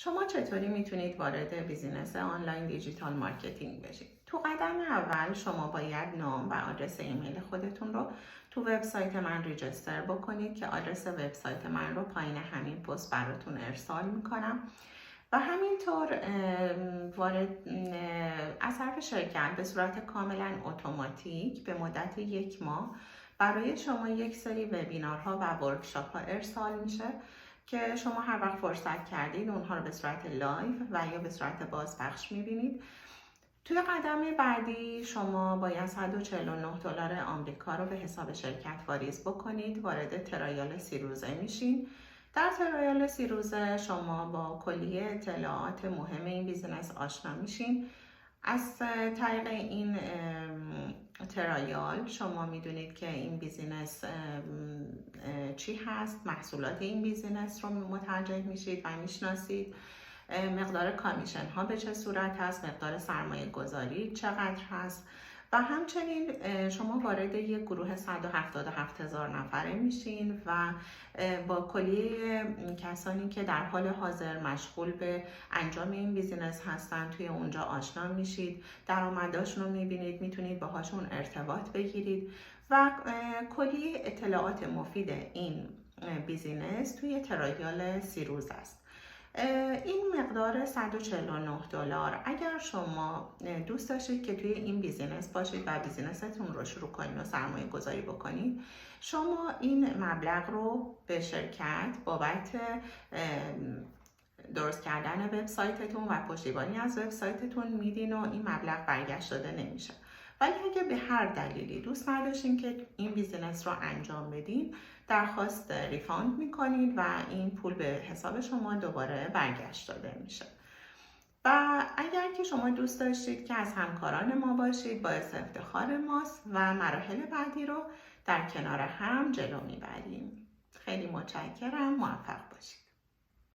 شما چطوری میتونید وارد بیزینس آنلاین دیجیتال مارکتینگ بشید؟ تو قدم اول شما باید نام و آدرس ایمیل خودتون رو تو وبسایت من ریجستر بکنید که آدرس وبسایت من رو پایین همین پست براتون ارسال میکنم و همینطور از طرف شرکت به صورت کاملا اتوماتیک به مدت 1 ماه برای شما یک سری وبینارها و ورکشاپ ها ارسال میشه که شما هر وقت فرصت کردید اونها رو به صورت لایو و یا به صورت بازپخش میبینید. توی قدم بعدی شما باید $149 آمریکا رو به حساب شرکت واریز بکنید. وارد ترایال 30 روزه میشین. در ترایال 30 روزه شما با کلیه اطلاعات مهم این بیزینس آشنا میشین. از طریق این ترایال شما میدونید که این بیزینس چی هست، محصولات این بیزینس رو متوجه میشید و میشناسید، مقدار کامیشن ها به چه صورت هست، مقدار سرمایه گذاری چقدر هست و همچنین شما وارد یک گروه 177,000 نفره میشین و با کلیه کسانی که در حال حاضر مشغول به انجام این بیزینس هستن توی اونجا آشنا میشید، درآمداشون رو میبینید، میتونید باهاشون ارتباط بگیرید و کلیه اطلاعات مفید این بیزینس توی ترایال 30 روز است. این مقدار $149 اگر شما دوست داشتید که توی این بیزینس باشید و بیزینستون رو شروع کنید و سرمایه گذاری بکنید، شما این مبلغ رو به شرکت بابت درست کردن وبسایتتون و پشتیبانی از وبسایتتون میدین و این مبلغ برگشت داده نمیشه. ولی اگه به هر دلیلی دوست نداشتین که این بیزینس رو انجام بدین، درخواست ریفاند میکنید و این پول به حساب شما دوباره برگشت داده میشه. و اگر که شما دوست داشتید که از همکاران ما باشید، باعث افتخار ماست و مراحل بعدی رو در کنار هم جلو میبریم. خیلی متشکرم. موفق باشید.